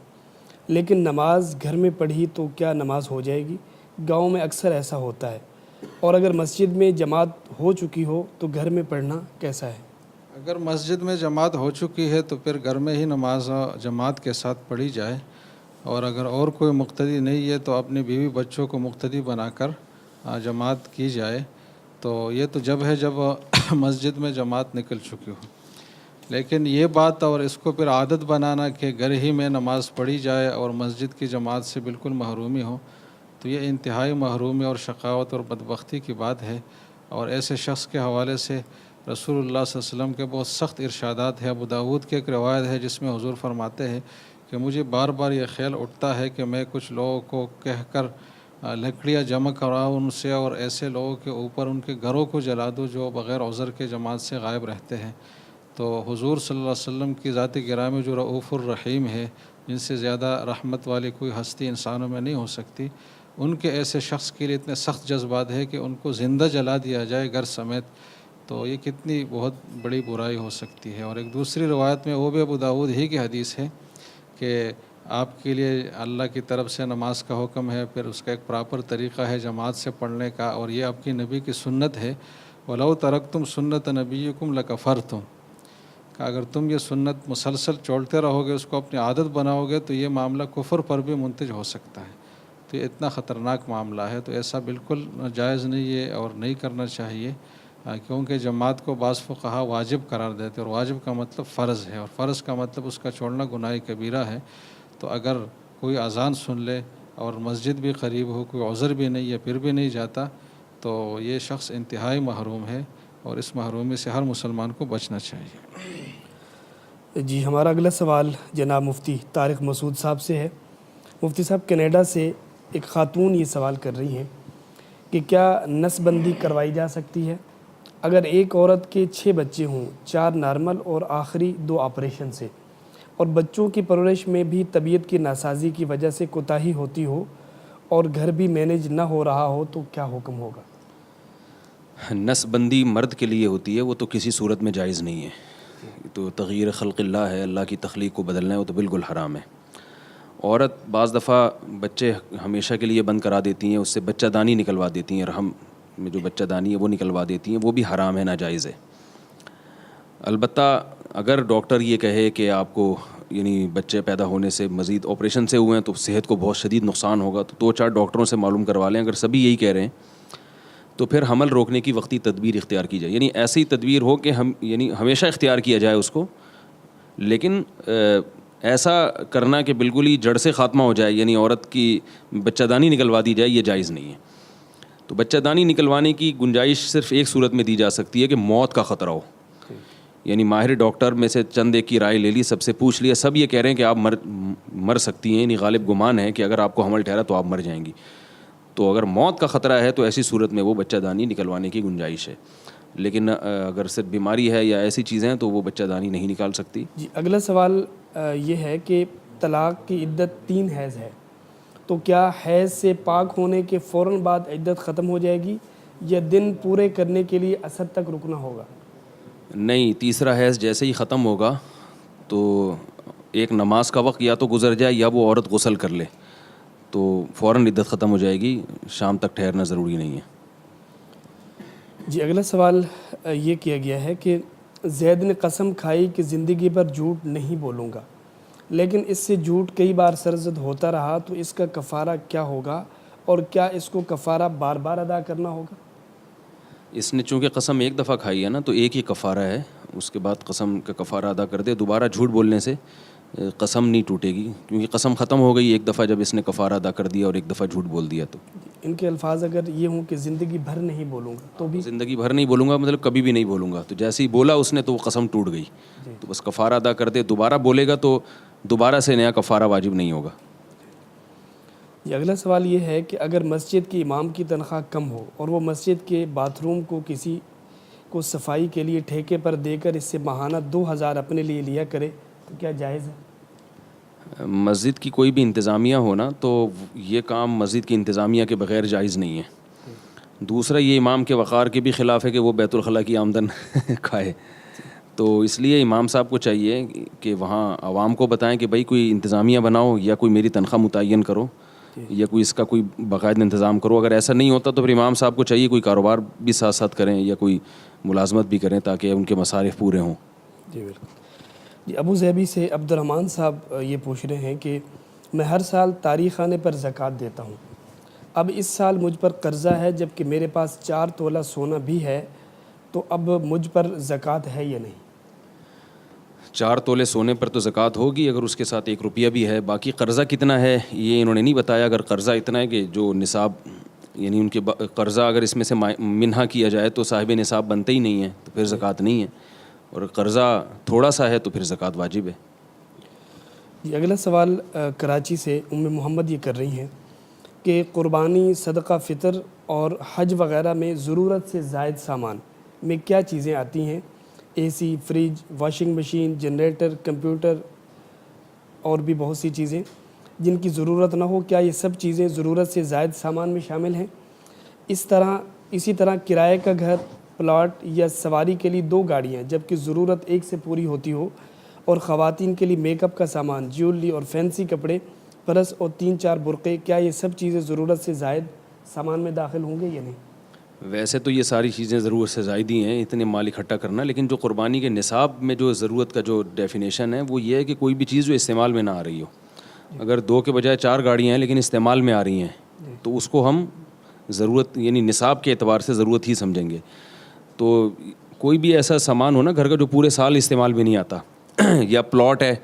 لیکن نماز گھر میں پڑھی تو کیا نماز ہو جائے گی؟ گاؤں میں اکثر ایسا ہوتا ہے۔ اور اگر مسجد میں جماعت ہو چکی ہو تو گھر میں پڑھنا کیسا ہے؟ اگر مسجد میں جماعت ہو چکی ہے تو پھر گھر میں ہی نماز جماعت کے ساتھ پڑھی جائے، اور اگر اور کوئی مقتدی نہیں ہے تو اپنی بیوی بچوں کو مقتدی بنا کر جماعت کی جائے۔ تو یہ تو جب ہے جب مسجد میں جماعت نکل چکی ہو، لیکن یہ بات اور اس کو پھر عادت بنانا کہ گھر ہی میں نماز پڑھی جائے اور مسجد کی جماعت سے بالکل محرومی ہو، تو یہ انتہائی محرومی اور شقاوت اور بدبختی کی بات ہے۔ اور ایسے شخص کے حوالے سے رسول اللہ صلی اللہ علیہ وسلم کے بہت سخت ارشادات ہیں۔ ابو داؤد کی ایک روایت ہے جس میں حضور فرماتے ہیں کہ مجھے بار بار یہ خیال اٹھتا ہے کہ میں کچھ لوگوں کو کہہ کر لکڑیاں جمع کراؤں ان سے، اور ایسے لوگوں کے اوپر ان کے گھروں کو جلا دوں جو بغیر عذر کے جماعت سے غائب رہتے ہیں۔ تو حضور صلی اللہ علیہ وسلم کی ذات گرامی جو رؤوف الرحیم ہے، جن سے زیادہ رحمت والی کوئی ہستی انسانوں میں نہیں ہو سکتی، ان کے ایسے شخص کے لیے اتنے سخت جذبات ہے کہ ان کو زندہ جلا دیا جائے گھر سمیت، تو یہ کتنی بہت بڑی برائی ہو سکتی ہے۔ اور ایک دوسری روایت میں وہ بھی ابو داؤد ہی کی حدیث ہے کہ آپ کے لیے اللہ کی طرف سے نماز کا حکم ہے، پھر اس کا ایک پراپر طریقہ ہے جماعت سے پڑھنے کا، اور یہ آپ کی نبی کی سنت ہے۔ وَلَوْ تَرَكْتُمْ سُنَّةَ نَبِيِّكُمْ لَكَفَرْتُمْ، کہ اگر تم یہ سنت مسلسل چھوڑتے رہو گے، اس کو اپنی عادت بناؤ گے، تو یہ معاملہ کفر پر بھی منتج ہو سکتا ہے۔ تو یہ اتنا خطرناک معاملہ ہے، تو ایسا بالکل جائز نہیں ہے اور نہیں کرنا چاہیے، کیونکہ جماعت کو بعض فقہا واجب قرار دیتے ہیں، اور واجب کا مطلب فرض ہے، اور فرض کا مطلب اس کا چھوڑنا گناہ کبیرہ ہے۔ تو اگر کوئی اذان سن لے اور مسجد بھی قریب ہو، کوئی عذر بھی نہیں ہے، پھر بھی نہیں جاتا، تو یہ شخص انتہائی محروم ہے، اور اس محرومی سے ہر مسلمان کو بچنا چاہیے۔ جی ہمارا اگلا سوال جناب مفتی طارق مسعود صاحب سے ہے۔ مفتی صاحب، کینیڈا سے ایک خاتون یہ سوال کر رہی ہیں کہ کیا نسل بندی کروائی جا سکتی ہے؟ اگر ایک عورت کے 6 بچے ہوں، 4 نارمل اور آخری 2 آپریشن سے، اور بچوں کی پرورش میں بھی طبیعت کی ناسازی کی وجہ سے کوتاہی ہوتی ہو اور گھر بھی مینیج نہ ہو رہا ہو، تو کیا حکم ہوگا؟ نسل بندی مرد کے لیے ہوتی ہے، وہ تو کسی صورت میں جائز نہیں ہے، تو تغیر خلق اللہ ہے، اللہ کی تخلیق کو بدلنا ہے، وہ تو بالکل حرام ہے۔ عورت بعض دفعہ بچے ہمیشہ کے لیے بند کرا دیتی ہیں، اس سے بچہ دانی نکلوا دیتی ہیں، رحم میں جو بچہ دانی ہے وہ نکلوا دیتی ہیں، وہ بھی حرام ہے، ناجائز ہے۔ البتہ اگر ڈاکٹر یہ کہے کہ آپ کو یعنی بچے پیدا ہونے سے مزید آپریشن سے ہوئے ہیں تو صحت کو بہت شدید نقصان ہوگا، تو 2-4 ڈاکٹروں سے معلوم کروا لیں۔ اگر سبھی یہی کہہ رہے ہیں تو پھر حمل روکنے کی وقتی تدبیر اختیار کی جائے، یعنی ایسی تدبیر ہو کہ یعنی ہمیشہ اختیار کیا جائے اس کو، لیکن ایسا کرنا کہ بالکل ہی جڑ سے خاتمہ ہو جائے، یعنی عورت کی بچہ دانی نکلوا دی جائے، یہ جائز نہیں ہے۔ تو بچہ دانی نکلوانے کی گنجائش صرف ایک صورت میں دی جا سکتی ہے کہ موت کا خطرہ ہو، یعنی ماہر ڈاکٹر میں سے چند ایک کی رائے لے لی، سب سے پوچھ لیا، سب یہ کہہ رہے ہیں کہ آپ مر سکتی ہیں، یعنی غالب گمان ہے کہ اگر آپ کو حمل ٹھہرا تو آپ مر جائیں گی، تو اگر موت کا خطرہ ہے تو ایسی صورت میں وہ بچہ دانی نکلوانے کی گنجائش ہے، لیکن اگر صرف بیماری ہے یا ایسی چیزیں ہیں تو وہ بچہ دانی نہیں نکال سکتی۔ جی اگلا سوال یہ ہے کہ طلاق کی عدت 3 حیض ہے، تو کیا حیض سے پاک ہونے کے فوراً بعد عدت ختم ہو جائے گی یا دن پورے کرنے کے لیے عصر تک رکنا ہوگا؟ نہیں، تیسرا حیض جیسے ہی ختم ہوگا تو ایک نماز کا وقت یا تو گزر جائے یا وہ عورت غسل کر لے تو فوراً عدت ختم ہو جائے گی، شام تک ٹھہرنا ضروری نہیں ہے۔ جی اگلا سوال یہ کیا گیا ہے کہ زید نے قسم کھائی کہ زندگی بھر جھوٹ نہیں بولوں گا، لیکن اس سے جھوٹ کئی بار سرزد ہوتا رہا تو اس کا کفارہ کیا ہوگا اور کیا اس کو کفارہ بار بار ادا کرنا ہوگا؟ اس نے چونکہ قسم ایک دفعہ کھائی ہے نا تو ایک ہی کفارہ ہے، اس کے بعد قسم کا کفارہ ادا کر دے. دوبارہ جھوٹ بولنے سے قسم نہیں ٹوٹے گی، کیونکہ قسم ختم ہو گئی ایک دفعہ جب اس نے کفارہ ادا کر دیا اور ایک دفعہ جھوٹ بول دیا. تو ان کے الفاظ اگر یہ ہوں کہ زندگی بھر نہیں بولوں گا تو بھی زندگی بھر نہیں بولوں گا مطلب کبھی بھی نہیں بولوں گا، تو جیسے ہی بولا اس نے تو وہ قسم ٹوٹ گئی. تو بس کفارہ ادا کر دے، دوبارہ بولے گا تو دوبارہ سے نیا کفارہ واجب نہیں ہوگا. یہ اگلا سوال یہ ہے کہ اگر مسجد کے امام کی تنخواہ کم ہو اور وہ مسجد کے باتھ روم کو کسی کو صفائی کے لیے ٹھیکے پر دے کر اس سے ماہانہ 2000 اپنے لیے لیا کرے تو کیا جائز ہے؟ مسجد کی کوئی بھی انتظامیہ ہونا تو یہ کام مسجد کی انتظامیہ کے بغیر جائز نہیں ہے. دوسرا یہ امام کے وقار کے بھی خلاف ہے کہ وہ بیت الخلاء کی آمدن کھائے. تو اس لیے امام صاحب کو چاہیے کہ وہاں عوام کو بتائیں کہ بھائی کوئی انتظامیہ بناؤ یا کوئی میری تنخواہ متعین کرو یا کوئی اس کا کوئی باقاعدہ انتظام کرو. اگر ایسا نہیں ہوتا تو پھر امام صاحب کو چاہیے کوئی کاروبار بھی ساتھ ساتھ کریں یا کوئی ملازمت بھی کریں تاکہ ان کے مصارف پورے ہوں. جی بالکل. جی ابو ظہبی سے عبد الرحمن صاحب یہ پوچھ رہے ہیں کہ میں ہر سال تاریخ خانے پر زکوٰۃ دیتا ہوں. اب اس سال مجھ پر قرضہ ہے جبکہ میرے پاس 4 تولہ سونا بھی ہے، تو اب مجھ پر زکوٰۃ ہے یا نہیں؟ 4 تولے سونے پر تو زکوٰۃ ہوگی اگر اس کے ساتھ 1 روپیہ بھی ہے. باقی قرضہ کتنا ہے یہ انہوں نے نہیں بتایا. اگر قرضہ اتنا ہے کہ جو نصاب یعنی ان کے قرضہ اگر اس میں سے منہا کیا جائے تو صاحب نصاب بنتے ہی نہیں ہے تو پھر زکوٰۃ نہیں ہے، اور قرضہ تھوڑا سا ہے تو پھر زکوٰۃ واجب ہے. یہ اگلا سوال کراچی سے ام محمد یہ کر رہی ہیں کہ قربانی، صدقہ فطر اور حج وغیرہ میں ضرورت سے زائد سامان میں کیا چیزیں آتی ہیں؟ A C, fridge, washing machine, generator, computer اور بھی بہت سی چیزیں جن کی ضرورت نہ ہو، کیا یہ سب چیزیں ضرورت سے زائد سامان میں شامل ہیں؟ اسی طرح کرائے کا گھر، پلاٹ یا سواری کے لیے 2 گاڑیاں جبکہ ضرورت ایک سے پوری ہوتی ہو، اور خواتین کے لیے میک اپ کا سامان، جیولری اور فینسی کپڑے، پرس اور 3-4 برقعے، کیا یہ سب چیزیں ضرورت سے زائد سامان میں داخل ہوں گے یا نہیں؟ ویسے تو یہ ساری چیزیں ضرورت سے زائد ہی ہیں، اتنے مال اکٹھا کرنا. لیکن جو قربانی کے نصاب میں جو ضرورت کا جو ڈیفینیشن ہے وہ یہ ہے کہ کوئی بھی چیز جو استعمال میں نہ آ رہی ہو. اگر 2 کے بجائے 4 گاڑیاں ہیں لیکن استعمال میں آ رہی ہیں تو اس کو ہم ضرورت یعنی نصاب کے اعتبار سے ضرورت ہی سمجھیں گے. تو کوئی بھی ایسا سامان ہو نا گھر کا جو پورے سال استعمال میں نہیں آتا یا پلاٹ ہے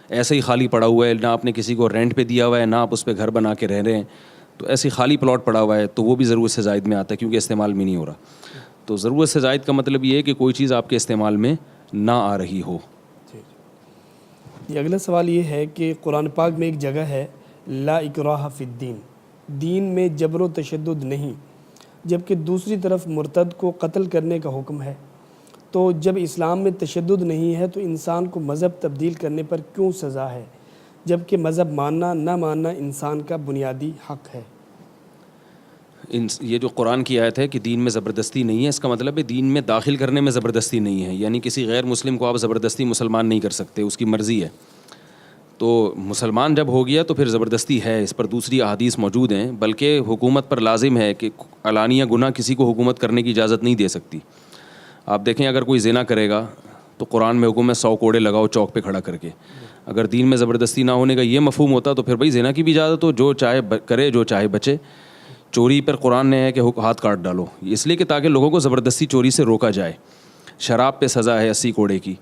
ایسے ہی خالی پڑا ہوا ہے، نہ آپ نے کسی کو رینٹ پہ دیا ہوا ہے، نہ آپ اس پہ گھر بنا کے رہ رہے ہیں، تو ایسی خالی پلاٹ پڑا ہوا ہے تو وہ بھی ضرورت سے زائد میں آتا ہے کیونکہ استعمال میں نہیں ہو رہا. تو ضرورت سے زائد کا مطلب یہ ہے کہ کوئی چیز آپ کے استعمال میں نہ آ رہی ہو. یہ اگلا سوال یہ ہے کہ قرآن پاک میں ایک جگہ ہے لا اکراہ فی الدین، دین میں جبر و تشدد نہیں، جبکہ دوسری طرف مرتد کو قتل کرنے کا حکم ہے. تو جب اسلام میں تشدد نہیں ہے تو انسان کو مذہب تبدیل کرنے پر کیوں سزا ہے، جبکہ مذہب ماننا نہ ماننا انسان کا بنیادی حق ہے؟ یہ جو قرآن کی آیت ہے کہ دین میں زبردستی نہیں ہے، اس کا مطلب ہے دین میں داخل کرنے میں زبردستی نہیں ہے. یعنی کسی غیر مسلم کو آپ زبردستی مسلمان نہیں کر سکتے، اس کی مرضی ہے. تو مسلمان جب ہو گیا تو پھر زبردستی ہے، اس پر دوسری احادیث موجود ہیں. بلکہ حکومت پر لازم ہے کہ علانیہ گناہ کسی کو حکومت کرنے کی اجازت نہیں دے سکتی. آپ دیکھیں اگر کوئی زنا کرے گا تو قرآن میں حکم ہے 100 کوڑے لگاؤ چوک پہ کھڑا کر کے. اگر دین میں زبردستی نہ ہونے کا یہ مفہوم ہوتا تو پھر بھائی زنا کی بھی اجازت ہو، جو چاہے کرے جو چاہے بچے. چوری پر قرآن نے ہے کہ ہاتھ کاٹ ڈالو، اس لیے کہ تاکہ لوگوں کو زبردستی چوری سے روکا جائے. شراب پہ سزا ہے 80 کوڑے کی.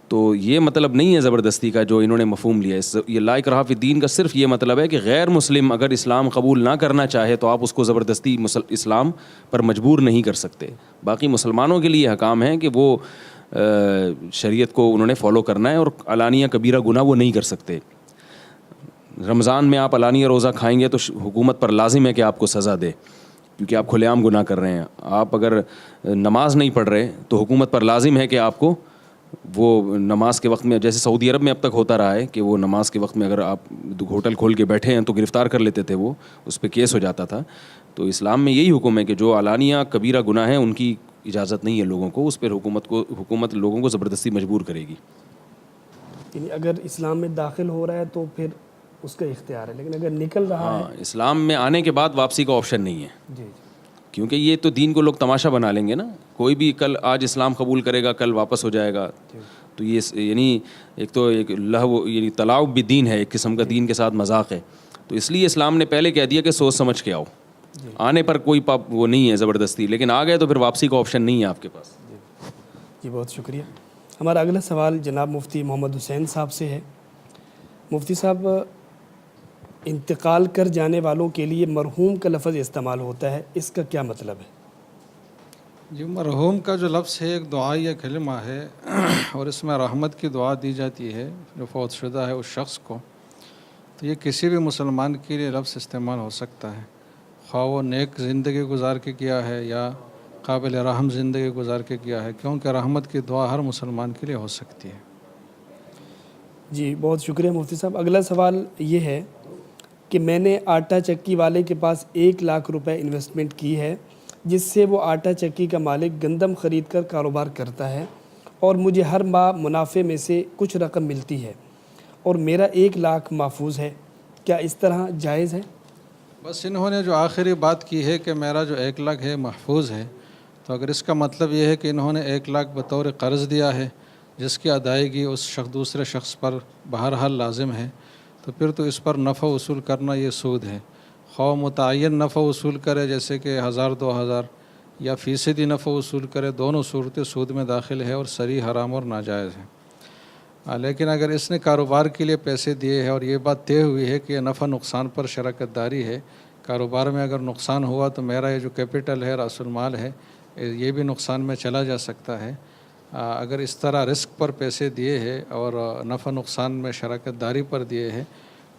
تو یہ مطلب نہیں ہے زبردستی کا جو انہوں نے مفہوم لیا. یہ لا اکراہ فی الدین کا صرف یہ مطلب ہے کہ غیر مسلم اگر اسلام قبول نہ کرنا چاہے تو آپ اس کو زبردستی اسلام پر مجبور نہیں کر سکتے. باقی مسلمانوں کے لیے حکام ہے کہ وہ شریعت کو انہوں نے فالو کرنا ہے، اور علانیہ کبیرہ گناہ وہ نہیں کر سکتے. رمضان میں آپ علانیہ روزہ کھائیں گے تو حکومت پر لازم ہے کہ آپ کو سزا دے، کیونکہ آپ کھلے عام گناہ کر رہے ہیں. آپ اگر نماز نہیں پڑھ رہے تو حکومت پر لازم ہے کہ آپ کو وہ نماز کے وقت میں، جیسے سعودی عرب میں اب تک ہوتا رہا ہے کہ وہ نماز کے وقت میں اگر آپ ہوٹل کھول کے بیٹھے ہیں تو گرفتار کر لیتے تھے، وہ اس پہ کیس ہو جاتا تھا. تو اسلام میں یہی حکم ہے کہ جو علانیہ کبیرہ گناہ ہیں ان کی اجازت نہیں ہے لوگوں کو، اس پر حکومت لوگوں کو زبردستی مجبور کرے گی. یعنی اگر اسلام میں داخل ہو رہا ہے تو پھر اس کا اختیار ہے، لیکن اگر نکل رہا ہے اسلام میں آنے کے بعد واپسی کا آپشن نہیں ہے. جی کیونکہ یہ تو دین کو لوگ تماشا بنا لیں گے نا. کوئی بھی کل آج اسلام قبول کرے گا کل واپس ہو جائے گا. تو یہ یعنی ایک تو ایک لہو یعنی تلاعب بھی دین ہے، ایک قسم کا دین کے ساتھ مذاق ہے. تو اس لیے اسلام نے پہلے کہہ دیا کہ سوچ سمجھ کے آؤ. آنے پر کوئی وہ نہیں ہے زبردستی، لیکن آ گئے تو پھر واپسی کا آپشن نہیں ہے آپ کے پاس. جی بہت شکریہ. ہمارا اگلا سوال جناب مفتی محمد حسین صاحب سے ہے. مفتی صاحب، انتقال کر جانے والوں کے لیے مرحوم کا لفظ استعمال ہوتا ہے، اس کا کیا مطلب ہے؟ جی، مرحوم کا جو لفظ ہے ایک دعائیہ کلمہ ہے اور اس میں رحمت کی دعا دی جاتی ہے جو فوت شدہ ہے اس شخص کو. تو یہ کسی بھی مسلمان کے لیے لفظ استعمال ہو سکتا ہے، خواہ وہ نیک زندگی گزار کے کیا ہے یا قابل رحم زندگی گزار کے کیا ہے، کیونکہ رحمت کی دعا ہر مسلمان کے لیے ہو سکتی ہے. جی بہت شکریہ مفتی صاحب. اگلا سوال یہ ہے کہ میں نے آٹا چکی والے کے پاس 1,00,000 روپے انویسٹمنٹ کی ہے، جس سے وہ آٹا چکی کا مالک گندم خرید کر کاروبار کرتا ہے اور مجھے ہر ماہ منافع میں سے کچھ رقم ملتی ہے اور میرا 1,00,000 محفوظ ہے، کیا اس طرح جائز ہے؟ بس انہوں نے جو آخری بات کی ہے کہ میرا جو 1,00,000 ہے محفوظ ہے، تو اگر اس کا مطلب یہ ہے کہ انہوں نے 1,00,000 بطور قرض دیا ہے جس کی ادائیگی اس دوسرے شخص پر بہرحال لازم ہے، تو پھر تو اس پر نفع وصول کرنا یہ سود ہے. خواہ متعین نفع وصول کرے جیسے کہ 1,000 2,000 یا فیصدی نفع وصول کرے، دونوں صورتیں سود میں داخل ہے اور صریح حرام اور ناجائز ہے. لیکن اگر اس نے کاروبار کے لیے پیسے دیے ہیں اور یہ بات طے ہوئی ہے کہ یہ نفع نقصان پر شراکت داری ہے، کاروبار میں اگر نقصان ہوا تو میرا یہ جو کیپٹل ہے، راس المال ہے، یہ بھی نقصان میں چلا جا سکتا ہے. اگر اس طرح رسک پر پیسے دیے ہیں اور نفع نقصان میں شراکت داری پر دیے ہیں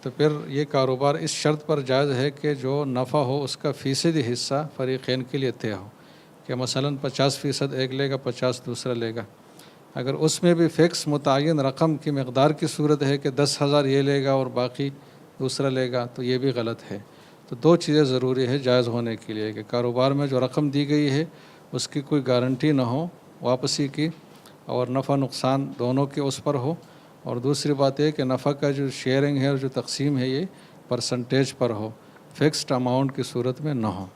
تو پھر یہ کاروبار اس شرط پر جائز ہے کہ جو نفع ہو اس کا فیصدی حصہ فریقین کے لیے طے ہو، کہ مثلاً 50% ایک لے گا، 50 دوسرا لے گا. اگر اس میں بھی فکس متعین رقم کی مقدار کی صورت ہے کہ 10,000 یہ لے گا اور باقی دوسرا لے گا تو یہ بھی غلط ہے. تو دو چیزیں ضروری ہے جائز ہونے کے لیے، کہ کاروبار میں جو رقم دی گئی ہے اس کی کوئی گارنٹی نہ ہو واپسی کی، اور نفع نقصان دونوں کے اس پر ہو، اور دوسری بات یہ کہ نفع کا جو شیئرنگ ہے اور جو تقسیم ہے یہ پرسنٹیج پر ہو، فکسڈ اماؤنٹ کی صورت میں نہ ہو.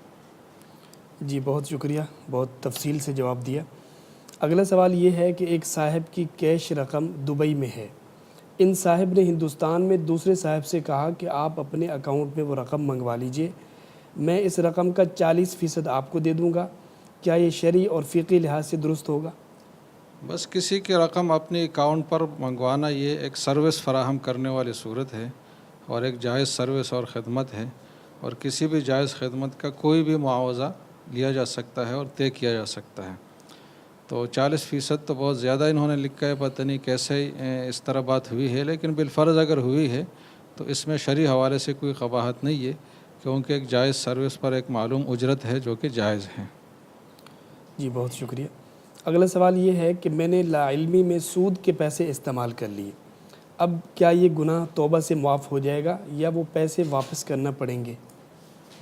جی بہت شکریہ، بہت تفصیل سے جواب دیا. اگلا سوال یہ ہے کہ ایک صاحب کی کیش رقم دبئی میں ہے. ان صاحب نے ہندوستان میں دوسرے صاحب سے کہا کہ آپ اپنے اکاؤنٹ میں وہ رقم منگوا لیجئے، میں اس رقم کا 40% آپ کو دے دوں گا، کیا یہ شرعی اور فقہی لحاظ سے درست ہوگا؟ بس کسی کی رقم اپنے اکاؤنٹ پر منگوانا یہ ایک سروس فراہم کرنے والی صورت ہے اور ایک جائز سروس اور خدمت ہے، اور کسی بھی جائز خدمت کا کوئی بھی معاوضہ لیا جا سکتا ہے اور طے کیا جا سکتا ہے. تو 40% تو بہت زیادہ انہوں نے لکھا ہے، پتہ نہیں کیسے اس طرح بات ہوئی ہے، لیکن بالفرض اگر ہوئی ہے تو اس میں شرعی حوالے سے کوئی قباحت نہیں ہے، کیونکہ ایک جائز سروس پر ایک معلوم اجرت ہے جو کہ جائز ہے. جی بہت شکریہ. اگلا سوال یہ ہے کہ میں نے لا علمی میں سود کے پیسے استعمال کر لیے، اب کیا یہ گناہ توبہ سے معاف ہو جائے گا یا وہ پیسے واپس کرنا پڑیں گے؟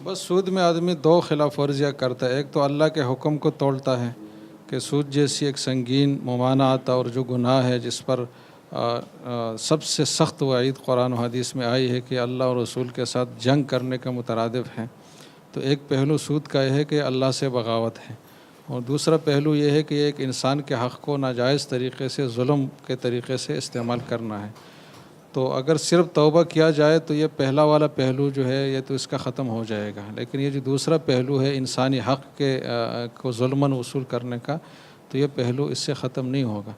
بس سود میں آدمی دو خلاف ورزیاں کرتا ہے، ایک تو اللہ کے حکم کو توڑتا ہے کہ سود جیسی ایک سنگین ممانعت اور جو گناہ ہے جس پر سب سے سخت وعید قرآن و حدیث میں آئی ہے کہ اللہ اور رسول کے ساتھ جنگ کرنے کا مترادف ہے. تو ایک پہلو سود کا یہ ہے کہ اللہ سے بغاوت ہے، اور دوسرا پہلو یہ ہے کہ ایک انسان کے حق کو ناجائز طریقے سے، ظلم کے طریقے سے استعمال کرنا ہے. تو اگر صرف توبہ کیا جائے تو یہ پہلا والا پہلو جو ہے یہ تو اس کا ختم ہو جائے گا، لیکن یہ جو دوسرا پہلو ہے انسانی حق کو ظلماً وصول کرنے کا، تو یہ پہلو اس سے ختم نہیں ہوگا.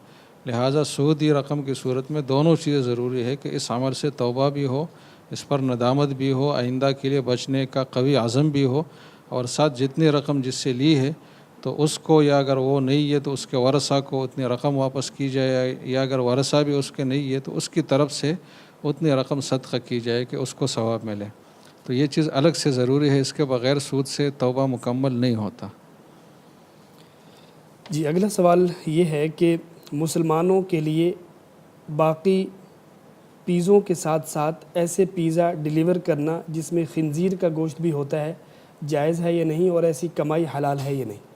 لہٰذا سودی رقم کی صورت میں دونوں چیزیں ضروری ہے کہ اس عمل سے توبہ بھی ہو، اس پر ندامت بھی ہو، آئندہ کے لیے بچنے کا قوی عزم بھی ہو، اور ساتھ جتنی رقم جس سے لی ہے تو اس کو، یا اگر وہ نہیں ہے تو اس کے ورثہ کو اتنی رقم واپس کی جائے، یا اگر ورثہ بھی اس کے نہیں ہے تو اس کی طرف سے اتنی رقم صدقہ کی جائے کہ اس کو ثواب ملے. تو یہ چیز الگ سے ضروری ہے، اس کے بغیر سود سے توبہ مکمل نہیں ہوتا. جی اگلا سوال یہ ہے کہ مسلمانوں کے لیے باقی پیزوں کے ساتھ ساتھ ایسے پیزا ڈیلیور کرنا جس میں خنزیر کا گوشت بھی ہوتا ہے، جائز ہے یا نہیں، اور ایسی کمائی حلال ہے یا نہیں؟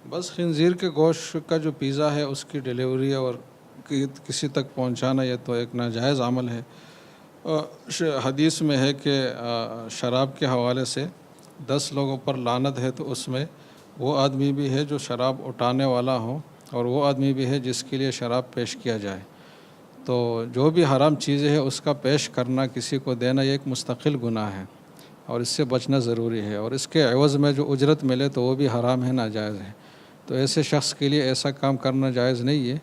بس خنزیر کے گوشت کا جو پیزا ہے اس کی ڈیلیوری اور کسی تک پہنچانا یہ تو ایک ناجائز عمل ہے. حدیث میں ہے کہ شراب کے حوالے سے 10 لوگوں پر لعنت ہے، تو اس میں وہ آدمی بھی ہے جو شراب اٹھانے والا ہو اور وہ آدمی بھی ہے جس کے لیے شراب پیش کیا جائے. تو جو بھی حرام چیزیں ہے اس کا پیش کرنا، کسی کو دینا، یہ ایک مستقل گناہ ہے اور اس سے بچنا ضروری ہے. اور اس کے عوض میں جو اجرت ملے تو وہ بھی حرام ہے، ناجائز ہے. تو ایسے شخص کے لیے ایسا کام کرنا جائز نہیں ہے.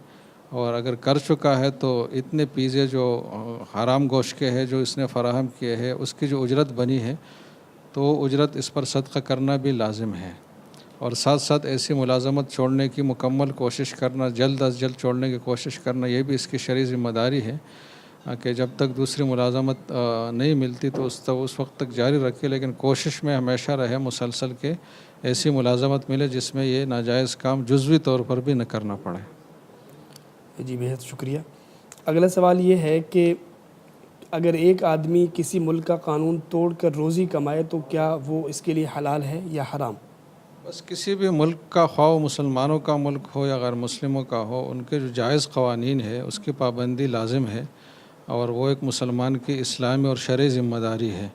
اور اگر کر چکا ہے تو اتنے پیزے جو حرام گوشت کے ہے جو اس نے فراہم کیے ہے، اس کی جو اجرت بنی ہے تو وہ اجرت اس پر صدقہ کرنا بھی لازم ہے. اور ساتھ ساتھ ایسی ملازمت چھوڑنے کی مکمل کوشش کرنا، جلد از جلد چھوڑنے کی کوشش کرنا، یہ بھی اس کی شرعی ذمہ داری ہے کہ جب تک دوسری ملازمت نہیں ملتی تو اس وقت تک جاری رکھے، لیکن کوشش میں ہمیشہ رہے مسلسل کہ ایسی ملازمت ملے جس میں یہ ناجائز کام جزوی طور پر بھی نہ کرنا پڑے. جی بہت شکریہ. اگلا سوال یہ ہے کہ اگر ایک آدمی کسی ملک کا قانون توڑ کر روزی کمائے تو کیا وہ اس کے لیے حلال ہے یا حرام؟ بس کسی بھی ملک کا، خواہ مسلمانوں کا ملک ہو یا غیر مسلموں کا ہو، ان کے جو جائز قوانین ہے اس کی پابندی لازم ہے. اور وہ ایک مسلمان کی اسلامی اور شرعی ذمہ داری ہے.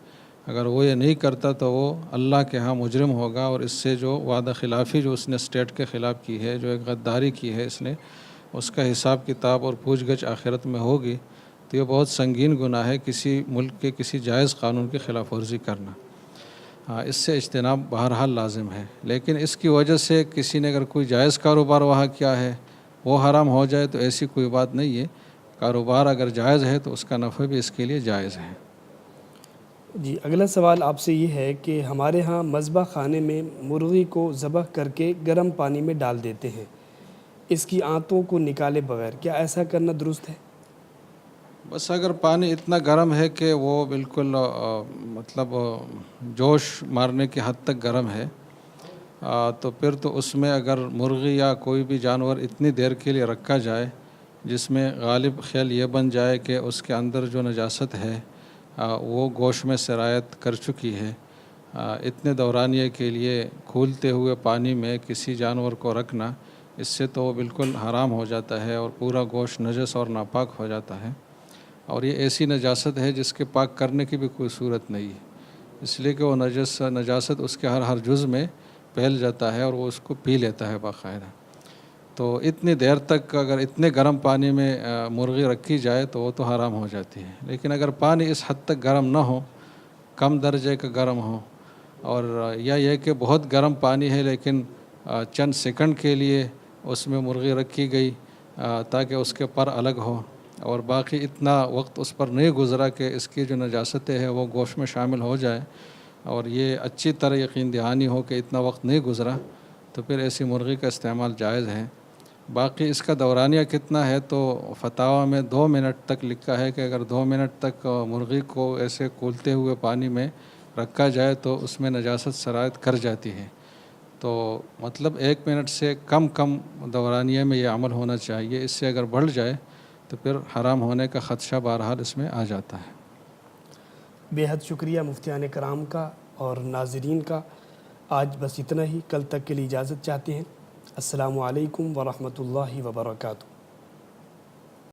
اگر وہ یہ نہیں کرتا تو وہ اللہ کے ہاں مجرم ہوگا. اور اس سے جو وعدہ خلافی جو اس نے اسٹیٹ کے خلاف کی ہے، جو ایک غداری کی ہے اس نے، اس کا حساب کتاب اور پوچھ گچھ آخرت میں ہوگی. تو یہ بہت سنگین گناہ ہے کسی ملک کے کسی جائز قانون کی خلاف ورزی کرنا. اس سے اجتناب بہرحال لازم ہے. لیکن اس کی وجہ سے کسی نے اگر کوئی جائز کاروبار وہاں کیا ہے وہ حرام ہو جائے تو ایسی کوئی بات نہیں ہے. کاروبار اگر جائز ہے تو اس کا نفع بھی اس کے لیے جائز ہے. جی اگلا سوال آپ سے یہ ہے کہ ہمارے ہاں مذبح خانے میں مرغی کو ذبح کر کے گرم پانی میں ڈال دیتے ہیں اس کی آنتوں کو نکالے بغیر، کیا ایسا کرنا درست ہے؟ بس اگر پانی اتنا گرم ہے کہ وہ بالکل مطلب جوش مارنے کی حد تک گرم ہے تو پھر تو اس میں اگر مرغی یا کوئی بھی جانور اتنی دیر کے لیے رکھا جائے جس میں غالب خیال یہ بن جائے کہ اس کے اندر جو نجاست ہے وہ گوشت میں سرایت کر چکی ہے، اتنے دورانیے کے لیے کھولتے ہوئے پانی میں کسی جانور کو رکھنا، اس سے تو وہ بالکل حرام ہو جاتا ہے اور پورا گوشت نجس اور ناپاک ہو جاتا ہے. اور یہ ایسی نجاست ہے جس کے پاک کرنے کی بھی کوئی صورت نہیں ہے، اس لیے کہ وہ نجاست اس کے ہر جز میں پھیل جاتا ہے اور وہ اس کو پی لیتا ہے باقاعدہ. تو اتنی دیر تک اگر اتنے گرم پانی میں مرغی رکھی جائے تو وہ تو حرام ہو جاتی ہے. لیکن اگر پانی اس حد تک گرم نہ ہو، کم درجے کا گرم ہو، اور یا یہ کہ بہت گرم پانی ہے لیکن چند سیکنڈ کے لیے اس میں مرغی رکھی گئی تاکہ اس کے پر الگ ہو، اور باقی اتنا وقت اس پر نہیں گزرا کہ اس کی جو نجاستیں ہیں وہ گوشت میں شامل ہو جائے، اور یہ اچھی طرح یقین دہانی ہو کہ اتنا وقت نہیں گزرا، تو پھر ایسی مرغی کا استعمال جائز ہے. باقی اس کا دورانیہ کتنا ہے تو فتاویٰ میں 2 منٹ تک لکھا ہے کہ اگر 2 منٹ تک مرغی کو ایسے کھولتے ہوئے پانی میں رکھا جائے تو اس میں نجاست سرایت کر جاتی ہے. تو مطلب 1 منٹ سے کم دورانیے میں یہ عمل ہونا چاہیے. اس سے اگر بڑھ جائے تو پھر حرام ہونے کا خدشہ بہرحال اس میں آ جاتا ہے. بےحد شکریہ مفتیان کرام کا اور ناظرین کا. آج بس اتنا ہی، کل تک کے لیے اجازت چاہتے ہیں. السلام علیکم ورحمۃ اللہ وبرکاتہ.